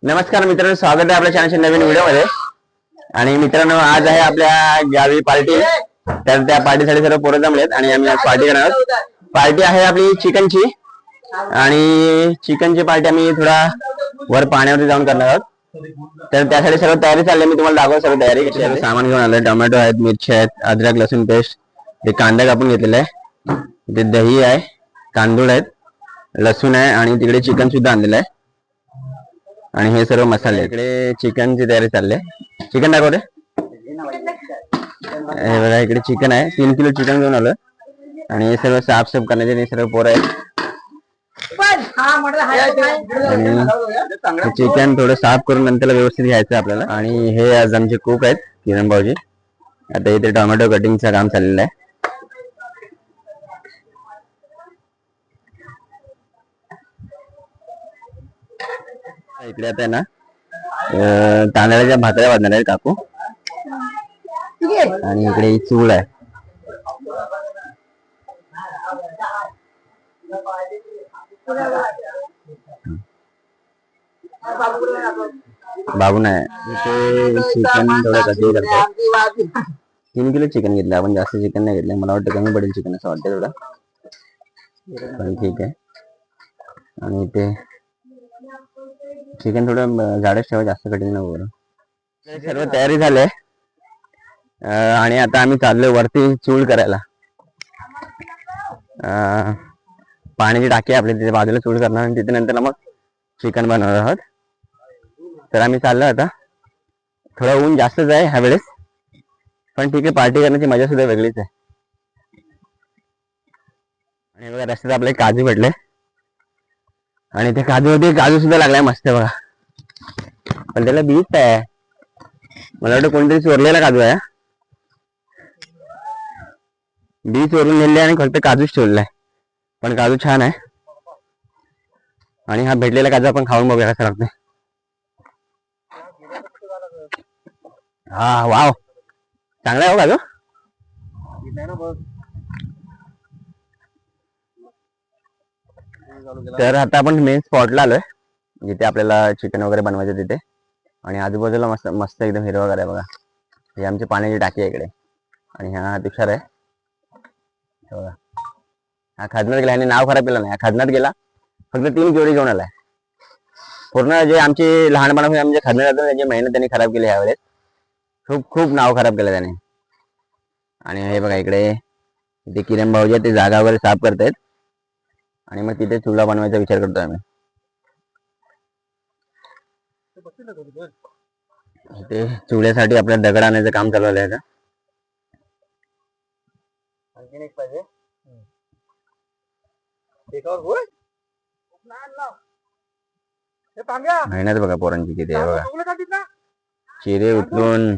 नमस्कार मित्रांनो, स्वागत आहे आपल्या चॅनलच्या नवीन व्हिडिओमध्ये. आणि मित्रांनो, आज आहे आपल्या गावी पार्टी. तर त्या पार्टीसाठी सर्व पोरं जमलेत आणि आम्ही आज पार्टी करणार आहोत. पार्टी आहे आपली चिकनची, आणि चिकनची पार्टी आम्ही थोडा वर पाण्यावरती जाऊन करणार आहोत. तर त्यासाठी सर्व तयारी चालली. मी तुम्हाला दाखवतो सर्व तयारी. सामान घेऊन आलोय. टोमॅटो आहेत, मिरची आहेत, अद्रक लसूण पेस्ट, ते कांदा कापून घेतलेला आहे, ते दही आहे, तांदूळ आहेत, लसूण आहे, आणि तिकडे चिकन सुद्धा आणलेलं आहे. आणि हे सर्व मसाले. इकडे चिकनची तयारी चालली आहे. चिकन दाखव रे. हे बघा, इकडे चिकन आहे. 3 किलो चिकन घेऊन आलं. आणि हे सर्व साफसाफ करण्याचे सर्व पोरं आहेत. आणि चिकन थोडं साफ करून नंतर व्यवस्थित घ्यायचं आपल्याला. आणि हे आज आमचे कुक आहेत, किरण भाऊजी. आता इथे टोमॅटो कटिंगचं काम चाललेलं आहे. इकडे आता आहे ना, तांदळाच्या भाकऱ्या वाजणार आहेत काकू. आणि इकडे चूल आहे. बाबू नाही, चिकन थोडं कधी करतात. 3 किलो चिकन घेतलं आपण, जास्त चिकन नाही घेतलं. मला वाटतं कमी पडेल चिकन असं वाटतं थोडं, पण ठीक आहे. आणि ते चिकन थोडं जाडच ठेवा, जास्त कटिंग नको करू. सर्व तयारी झाली आहे. आणि आता आम्ही चाललोय वरती चूल करायला. पाण्याची टाकी आपली तिथे बाजूला चूल करणार, आणि तिथे नंतर मग चिकन बनवणार आहोत. तर आम्ही चाललो आता. थोडं ऊन जास्तच आहे ह्या वेळेस, पण ठीक आहे, पार्टी करण्याची मजा सुद्धा वेगळीच आहे. आणि बघा, रस्त्यात आपले काजू भेटले, आणि ते काजू सुद्धा लागलाय मस्त बघा. पण त्याला बीज आहे, मला वाटतं कोणतरी चोरलेला काजू आहे. बीज चोरून नेले आणि फक्त काजूच ठेवलेला आहे. पण काजू छान आहे. आणि हा भेटलेला काजू आपण खाऊन बघूया कसा लागतोय. हा, वाव, चांगला आहे हो काजू. तर आता आपण मेन स्पॉटला आलोय, जिथे आपल्याला चिकन वगैरे बनवायचं तिथे. आणि आजूबाजूला मस्त मस्त एकदम हिरवा वगैरे बघा. ही आमची पाण्याची टाकी आहे इकडे. आणि हा तुषार आहे बघा. हा खाजनात गेला, आणि नाव खराब केलं नाही. हा खाजनात गेला, फक्त 3 जोडी घेऊन आलाय. पूर्ण जे आमची लहानपणापासून आमचे खाजनात जातो त्याची मेहनत त्यांनी खराब केली ह्यावेळेस. खूप खूप नाव खराब केलं त्याने. आणि हे बघा, इकडे ते किरण भाऊजी ते जागा वगैरे साफ करतायत. आणि मग तिथे चुला बनवायचा विचार करतोय आम्ही. ते चुल्यासाठी आपल्या दगड आणायचं काम चालू आहे का. आणखीन एक पाहिजे. मेहनत बघा पोरांची किती आहे बघा. चिरे उचलून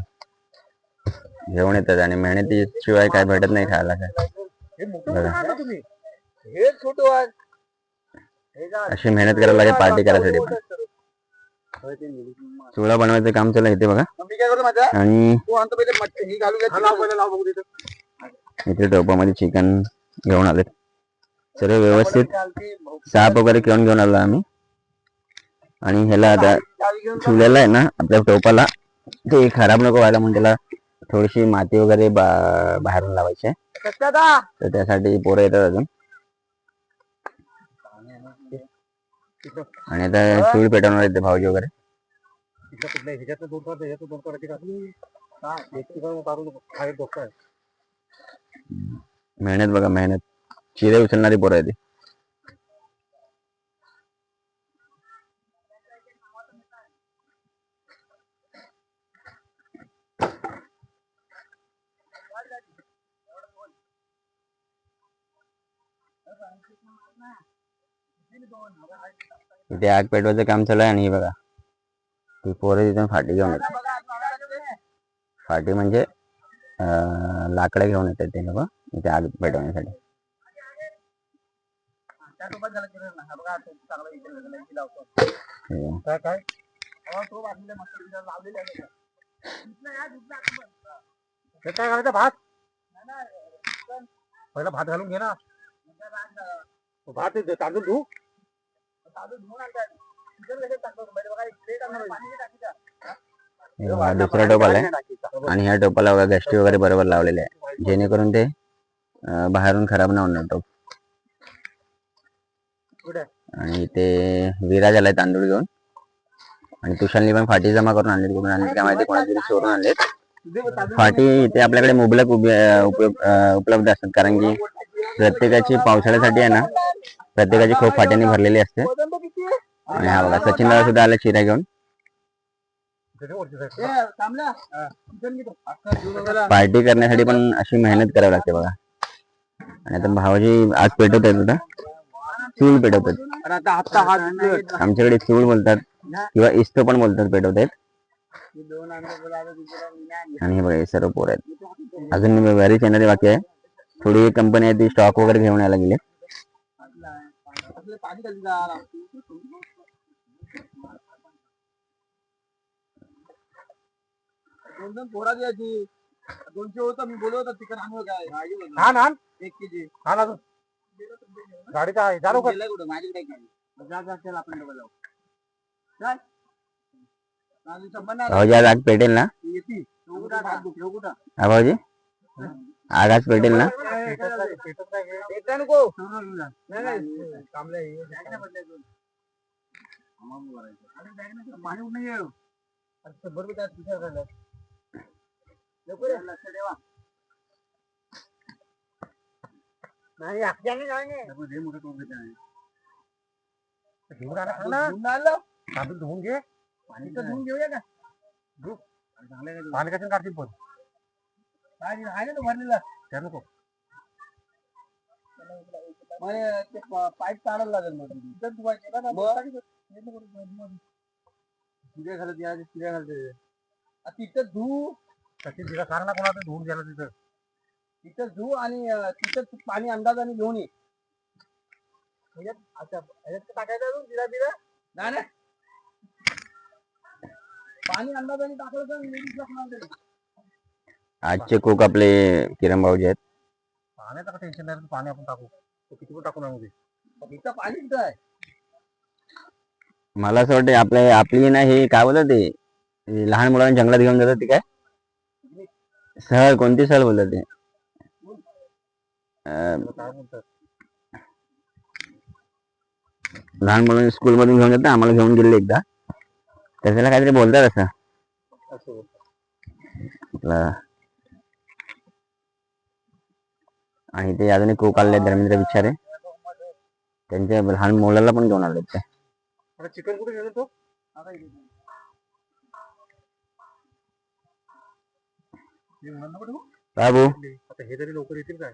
घेऊन येतात, आणि मेहनतीशिवाय काय भेटत नाही खायला काय बघा. अशी मेहनत करायला लागेल पार्टी करायसाठी. पण चुला बनवायचं काम चालू इथे बघा. आणि इथे टोपामध्ये चिकन घेऊन आले, सर्व व्यवस्थित साफ वगैरे घेऊन आलो आम्ही. आणि ह्याला आता चुल्याला आहे ना, आपल्या टोपाला ते खराब नको व्हायला म्हणून त्याला थोडीशी माती वगैरे बाहेरून लावायची आहे. तर त्यासाठी पोरं येतात अजून. आणि आता चूल पेटवणार येते भाऊजी वगैरे. मेहनत बघा, मेहनत. चिरे उचलणारी पोरं आहे ती. इथे आग पेटवायचं काम चालू आहे. आणि हे बघा, ती पोरं तिथून फाटी घेऊन येतात. फाटी म्हणजे लाकडं घेऊन येतात ते लोक इथे आग पेटवण्यासाठी. भात पहिला भात घालून घे ना. भात तांदूळ धुवून दुसरा टोप आलाय आणि ह्या टोपाला बघा गष्टी वगैरे बरोबर लावलेले आहे जेणेकरून ते बाहेरून खराब नाही होणार टोप. आणि ते विराज आलाय तांदूळ घेऊन आणि तुषारनी पण फाटी जमा करून आणले कुठून आणले काय माहिती कोणातरी चोरून आणलेत. फाटी इथे आपल्याकडे मुबलक उपलब्ध असतात कारण की प्रत्येकाची पावसाळ्यासाठी आहे ना प्रत्येकाची खूप फाट्यांनी भरलेली असते. आणि हा बघा सचिन दादा सुद्धा आला चिरा घेऊन. पार्टी करण्यासाठी पण अशी मेहनत करावी लागते बघा. आणि आता भावाजी आज पेटवत आहेत होता चूल पेटवतात आमच्याकडे चूल बोलतात किंवा इस्तो पण बोलतात पेटवत आहेत. आणि हे बघा हे सर्व पोर आहेत अजून बरीच येणारी बाकी आहे. थोडी कंपनी आहे ती स्टॉक वगैरे घेऊन यायला गेली. पोरा द्यायची 200 होता मी बोलवत होता तिकडे आणू काय हा ना 1 kg हा ना गाडीचा आहे चालू कर कुठं माझ्याकडे काय जा जा चल आपण डबल जाऊ चल भाऊजी आज आग पेटेल ना हा भाऊजी आग आज पेटेल ना. नाही धुवून घे पाणी धुवून घेऊया का पाणी कशाने काढतील पण आहे ना तो भरलेला त्या नको ते पाईप काढायला लागेल मग तिथं धुवायचे का चिऱ्या घालत या चिऱ्या घालते तिथं धू तिला कारण कोणाचं धुवून गेलं तिथं तिथं धू आणि तिथं पाणी अंदाजाने घेऊन ये अच्छा टाकायचं जिरा बिरा नाही पाणी अंदाजाने टाकायचं. आजचे कुक आपले किरण भाऊजी आहेत. पाण्याचं टेन्शन नाही पाणी आपण टाकू किती पण टाकू नये इथं पाणी कुठं आहे. मला असं वाटतं आपली ना हे काय बोलत ते लहान मुलांना जंगलात घेऊन जातात ते काय सहल कोणती सहल बोलतात ते लहान मुलांना स्कूल मधून घेऊन जातात आम्हाला घेऊन गेले एकदा त्याच्याला काहीतरी बोलतात असं. आणि ते अजून कोक आले धर्मेंद्र बिचारे त्यांच्या लहान मुलाला पण घेऊन आले ते. चिकन कुठे घेऊन तो बाबू आता हे तरी लवकर येतील काय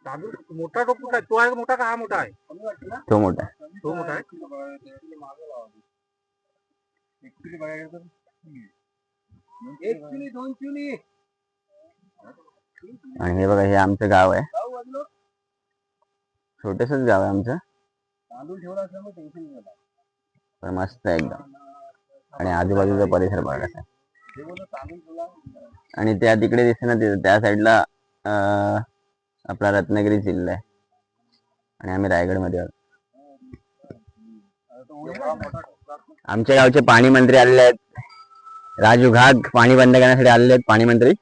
तांदूळ मोठा टोप काय तो आहे मोठा का हा मोठा आहे तो मोठा आहे आणि हे बघा हे आमचं गाव आहे छोटसच गाव आहे आमचं पण मस्त आहे एकदम. आणि आजूबाजूचा परिसर बघा कसा आणि त्या तिकडे दिसते ना त्या साईडला आपला रत्नागिरी जिल्हा आहे आणि आम्ही रायगड मध्ये आहोत. आमच्या गावचे पाणी मंत्री आलेले आहेत. राजू घाग पाणी बंद करण्यासाठी आलेले आहेत पाणी मंत्री.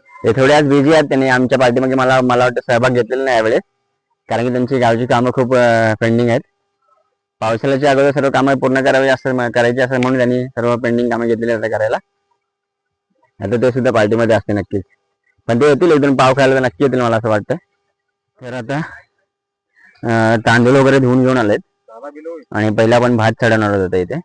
ते थोडे आज बिझी आहेत त्यांनी आमच्या पार्टीमध्ये मला वाटतं सहभाग घेतलेला नाही यावेळेस कारण की त्यांची गावची कामं खूप पेंडिंग आहेत. पावसाळ्याच्या अगोदर सर्व कामं पूर्ण करायची असं म्हणून त्यांनी सर्व पेंडिंग कामं घेतलेली आहेत करायला. आता ते सुद्धा पार्टीमध्ये असते नक्कीच पण ते येतील एकदम पाव खायला तर नक्की येतील मला असं वाटतं. तर आता तांदूळ वगैरे धुवून घेऊन आलेत आणि पहिला पण भात चढवणार होता इथे.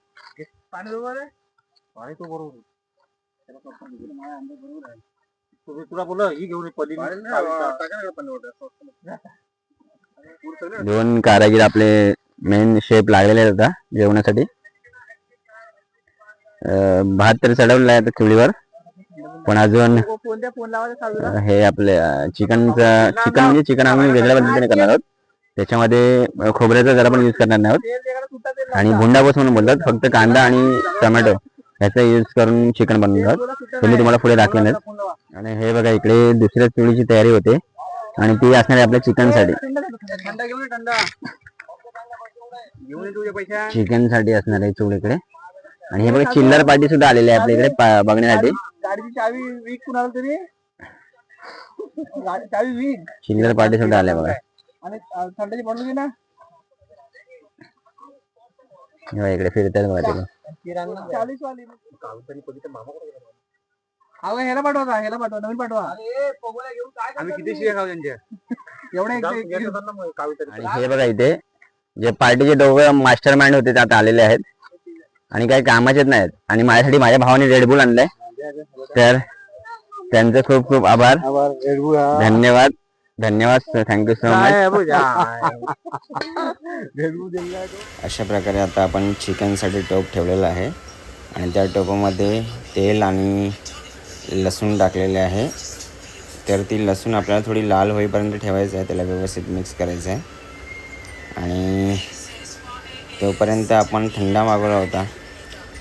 दोन कारागीर आपले मेन शेप लागलेले आहेत आता जेवणासाठी. भात तर चढवलेला आहे चुलीवर पण अजून हे आपले चिकन म्हणजे चिकन आम्ही वेगळ्या पद्धतीने करणार आहोत. त्याच्यामध्ये खोबऱ्याचा जरा पण यूज करणार नाही आहोत आणि भुंडाबोस म्हणून बोलतात फक्त कांदा आणि टोमॅटो याचा यूज करून चिकन बनवणार आहोत. मी तुम्हाला पुढे दाखवेन. आणि हे बघा इकडे दुसऱ्या चुलीची तयारी होते आणि ती असणार आहे आपल्या चिकन साठी. घेऊन ये तुझे पैसे. चिकन साठी असणार आहे चूल इकडे. आणि हे बघा चिल्लर पार्टी सुद्धा आलेली आहे आपल्या इकडे बघण्यासाठी. गाडीची चावी वीक कुणाला तरी. चावी वीक. चिल्लर पार्टी सुद्धा आल्या बघा. आणि थंडाची बॉटल घे ना. इकडे फिरतात बघा तिकडे. 40 वाली. ह्याला पाठवा नवीन पाठवा. आम्ही किती शिव्या खाऊ त्यांच्या एवढ्या. आणि हे बघा इथे जे पार्टीचे दोघं मास्टर माइंड होते ते आता आलेले आहेत आणि काही कामाचेच नाहीत. आणि माझ्यासाठी माझ्या भावाने रेडबुल आणलंय, तर त्यांचे खूप खूप आभार. धन्यवाद थँक्यू सो मच. अशा प्रकारे आता आपण चिकन साठी टोप ठेवलेला आहे आणि त्या टोपामध्ये तेल आणि लसूण टाकलेले आहे. तर ती लसूण आपल्याला थोडी लाल होईपर्यंत ठेवायचं आहे, त्याला व्यवस्थित मिक्स करायचं आहे. आणि तोपर्यंत आपण थंडा मागवला होता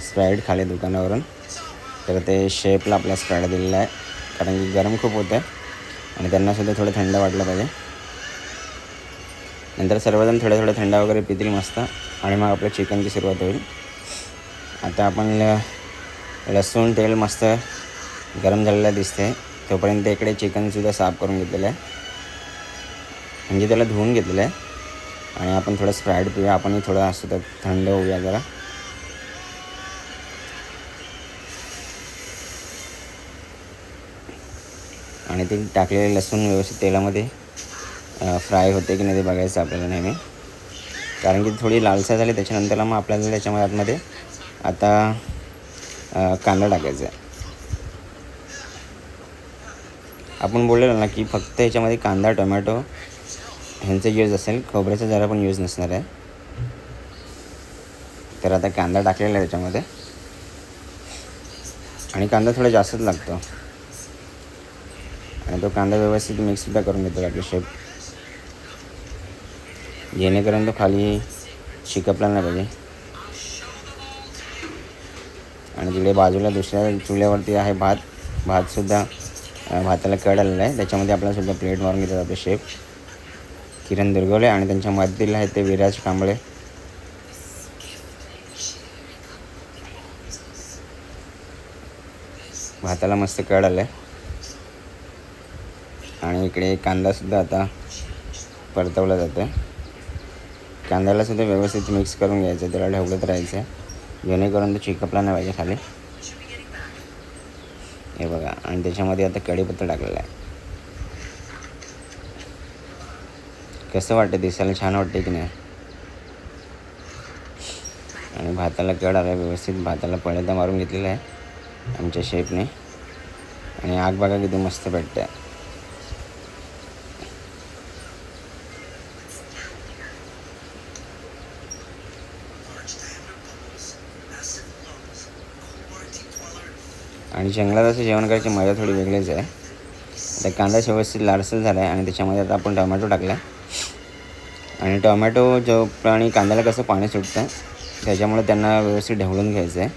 स्प्राईट खाली दुकानावरून, तर ते शेफला आपल्या स्प्राईट दिलेला आहे कारण की गरम खूप होतं आहे आणि त्यांनासुद्धा थोडं थंड वाटलं पाहिजे. नंतर सर्वजण थोडं थंड वगैरे पितील मस्त आणि मग आपल्या चिकनची सुरुवात होईल. आता आपण लसूण तेल मस्त गरम झालेलं दिसते, तोपर्यंत इकडे चिकनसुद्धा साफ करून घेतलेलं आहे, म्हणजे त्याला धुवून घेतलेलं आहे. आणि आपण थोडं स्प्राईट पिऊया, आपणही थोडं असं तर थंड होऊया जरा. आणि ते टाकलेले लसूण व्यवस्थित तेलामध्ये फ्राय होते की नाही ते बघायचं आपल्याला नेहमी, कारण की थोडी लालसर झाली त्याच्यानंतरला मग आपल्याला त्याच्यामध्ये आतमध्ये आता कांदा टाकायचा आहे. आपण बोललेलो ना की फक्त याच्यामध्ये कांदा टोमॅटो ह्यांचा यूज असेल, खोबऱ्याचा जरा पण यूज नसणार आहे. तर आता कांदा टाकलेला आहे त्याच्यामध्ये आणि कांदा थोडा जास्तच लागतो आणि तो कांदा व्यवस्थित मिक्ससुद्धा करून घेतो आपले शेफ, जेणेकरून तो खाली चिकटला नाही पाहिजे. आणि तिकडे बाजूला दुसऱ्या चुल्यावरती आहे भातसुद्धा, भाताला कड आलेला आहे, त्याच्यामध्ये आपल्याला सुद्धा प्लेट मारून घेतात आपले शेफ किरण दुर्गवले आणि त्यांच्या मदतीला आहेत ते विराज कांबळे. भाताला मस्त कड आलं आहे आणि इकडे कांदासुद्धा आता परतवला जातो आहे. कांद्यालासुद्धा व्यवस्थित मिक्स करून घ्यायचं, त्याला ढवळत राहायचं आहे जेणेकरून तो चिकटला नाही पाहिजे खाली. हे बघा, आणि त्याच्यामध्ये आता कढीपत्ता टाकलेला आहे. कसं वाटतं, दिसायला छान वाटते की नाही. आणि भाताला कड आला, व्यवस्थित भाताला पळता मारून घेतलेला आहे आमच्या शेफने. आणि आग बघा किती मस्त पेटते. आणि जंगलात असं जेवण करायची मजा थोडी वेगळीच आहे. आता कांदा व्यवस्थित लालसर झाला आहे आणि त्याच्यामध्ये आता आपण टोमॅटो टाकला आहे. आणि टोमॅटो जो आणि कांद्याला कसं पाणी सुटतं त्याच्यामुळे त्यांना व्यवस्थित ढवळून घ्यायचं आहे.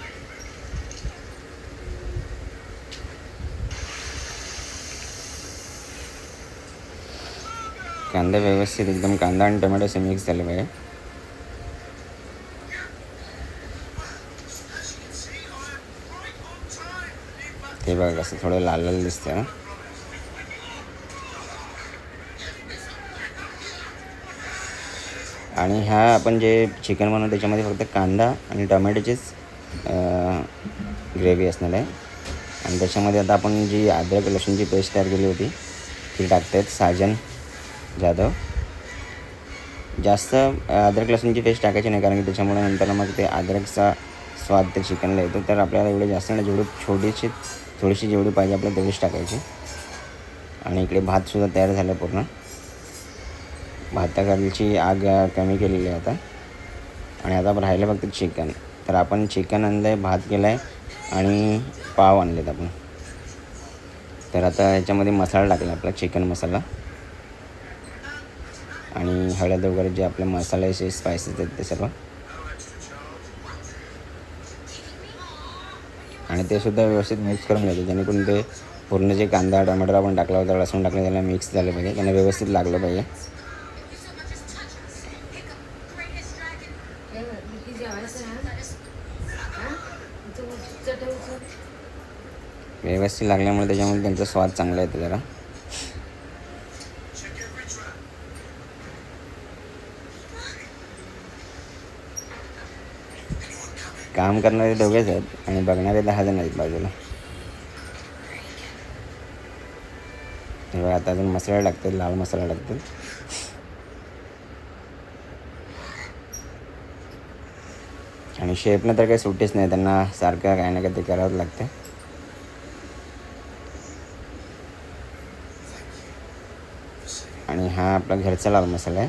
कांदा व्यवस्थित एकदम कांदा आणि टोमॅटो असं मिक्स झालं पाहिजे. ते बघा कसं थोडं लाल लाल दिसतं ना. आणि ह्या आपण जे चिकन बनवतो त्याच्यामध्ये फक्त कांदा आणि टोमॅटोचीच ग्रेव्ही असणार आहे. आणि त्याच्यामध्ये आता आपण जी अद्रक लसूणची पेस्ट तयार केली होती ती टाकतात साजन जाधव. जास्त अद्रक लसूणची पेस्ट टाकायची नाही, कारण की त्याच्यामुळे नंतर मग ते अद्रकचा स्वाद त्या चिकनला येतो. तर आपल्याला एवढे जास्त नाही, जेवढी थोडीशी जेवढी पाहिजे आपल्याला तेवढीच टाकायची. आणि इकडे भातसुद्धा तयार झाला पूर्ण. भाताखालची आग कमी केलेली आहे आता. आणि आता राहिलं फक्त चिकन. तर आपण चिकन आणलं आहे, भात केला आहे आणि पाव आणलेत आपण. तर आता ह्याच्यामध्ये मसाला टाकला आपला चिकन मसाला आणि हळद वगैरे जे आपले मसाल्याचे स्पायसेस आहेत ते सर्व. आणि ते सुद्धा व्यवस्थित मिक्स करून घ्यायचं जेणेकरून ते पूर्ण जे कांदा टोमॅटो आपण टाकला होता, लसूण टाकलं, त्याला मिक्स झालं पाहिजे, त्यांना व्यवस्थित लागलं पाहिजे. व्यवस्थित लागल्यामुळे त्याच्यामुळे त्यांचा स्वाद चांगला येतो जरा. काम करणारे दोघेच आहेत आणि बघणारे 10 जण आहेत बाजूला. तेव्हा आता अजून मसाले लागतात, लाल मसाला लागतात. आणि शेफनं तर काही सुट्टीच नाही, त्यांना सारखं काही ना काही ते करावंच लागते. आणि हा आपला घरचा लाल मसाला आहे.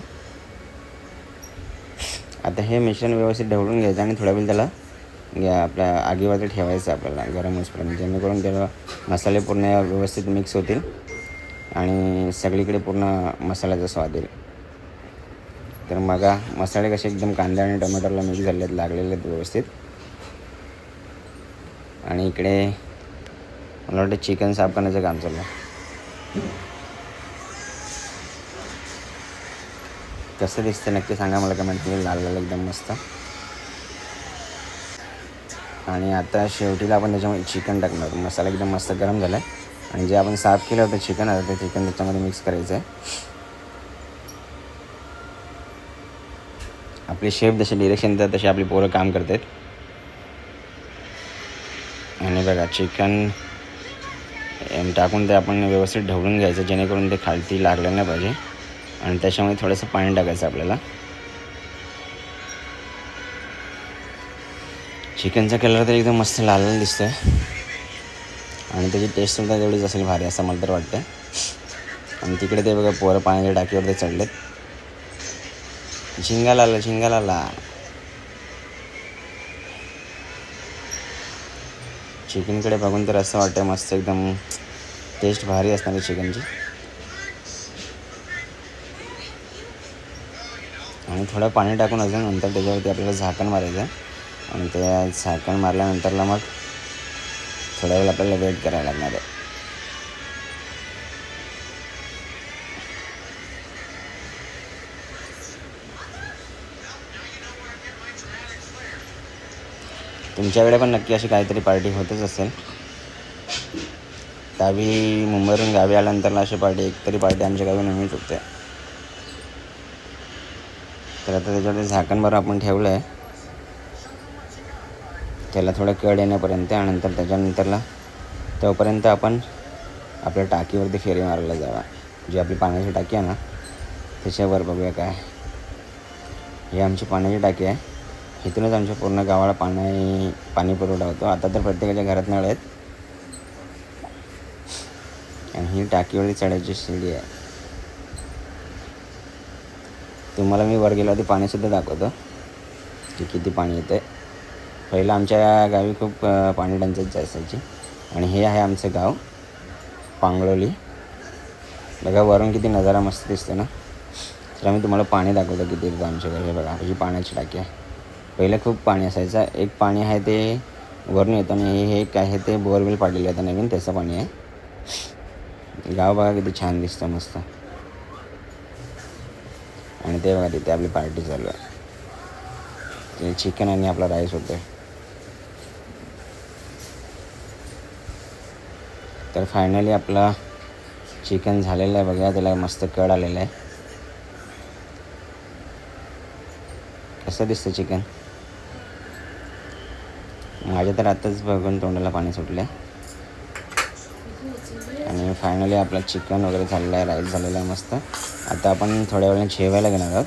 आता हे मिश्रण व्यवस्थित ढवळून घ्यायचं आणि थोड्या वेळ त्याला आपल्या आगीवरती ठेवायचं आपल्याला गरम होईपर्यंत, जेणेकरून त्याला मसाले पूर्ण व्यवस्थित मिक्स होतील आणि सगळीकडे पूर्ण मसाल्याचा स्वाद येईल. तर मग मसाले कसे एकदम कांदा आणि टोमॅटोला मिक्स झाले आहेत, लागलेले आहेत व्यवस्थित. आणि इकडे मला वाटतं चिकन साफ करण्याचं काम चाललं आहे. कसं दिसतं नक्की सांगा मला कमेंटमध्ये. लाल लाल एकदम मस्त. आणि आता शेवटीला आपण त्याच्यामध्ये चिकन टाकणार. मसाला एकदम मस्त गरम झाला आहे आणि जे आपण साफ केलं होतं चिकन, आता ते चिकन त्याच्यामध्ये मिक्स करायचं आहे. आपले शेफ जसे डिरेक्शन देतात तसे आपली पोरं काम करतात. आणि बघा चिकन टाकून ते आपण व्यवस्थित ढवळून घ्यायचं, जेणेकरून ते खालती लागलं नाही पाहिजे. आणि त्याच्यामध्ये थोडंसं पाणी टाकायचं आपल्याला. चिकनचा कलर तर एकदम मस्त लाल लाल दिसतो आहे आणि त्याची टेस्टसुद्धा तेवढीच असेल भारी, असं मला तर वाटतं. आणि तिकडे ते बघा पोरं पाण्याच्या टाकीवरती चढलेत. झिंगाला आला. चिकनकडे बघून तर असं वाटतं मस्त एकदम टेस्ट भारी असणार आहे चिकनची. आणि थोडं पाणी टाकून अजून नंतर त्याच्यावरती आपल्याला झाकण मारायचं आहे. आणि ते झाकण मारल्यानंतरला मग थोड्या वेळ आपल्याला वेट करायला लागणार आहे. तुमच्याकडे पण नक्की अशी काहीतरी पार्टी होतच असेल. गावी मुंबईवरून गावी आल्यानंतरला अशी पार्टी एकतरी पार्टी आमच्या गावी नेहमी चुकते. तर आता त्याच्यावरती झाकण बरं आपण ठेवलं आहे, त्याला थोडं कड येण्यापर्यंत. आणि नंतर त्याच्यानंतरला तोपर्यंत आपण आपल्या टाकीवरती फेरी मारायला जावा. जी आपली पाण्याची टाकी आहे ना त्याच्यावर बघूया काय. ही आमची पाण्याची टाकी आहे. इथूनच आमच्या पूर्ण गावाला पाणी पुरवठा होतो. आता तर प्रत्येकाच्या घरात नळ आहेत. आणि ही टाकीवरती चढायची शिडी आहे. तुम्हाला मी वर गेल्यावरती पाणीसुद्धा दाखवतो की किती पाणी येतं आहे. पहिलं आमच्या गावी खूप पाणी टंचाई असायची. आणि हे आहे आमचं गाव पांगळोली. बघा वरून किती नजारा मस्त दिसतो ना. तर आम्ही तुम्हाला पाणी दाखवतो किती येतं आमच्या घरी. बघा ही पाण्याची टाकी आहे. पहिलं खूप पाणी असायचं. एक पाणी आहे ते वरून येतं आणि हे एक आहे ते बोरवेल पाडलेलं आहे नवीन, त्याचं पाणी आहे. गाव बघा किती छान दिसतं मस्त. आणि ते बघा तिथे आपली पार्टी चालू आहे. ते चिकन आणि आपला राईस होतं. तर फायनली आपला चिकन झालेलं आहे बघा. त्याला मस्त कड आलेलं आहे. कसं दिसतं चिकन. माझ्या तर आताच बघून तोंडाला पाणी सुटलं आहे. आणि फायनली आपलं चिकन वगैरे झालेलं आहे, राईस झालेला आहे मस्त. आता आपण थोड्या वेळाने जेवायला घेणार आहोत.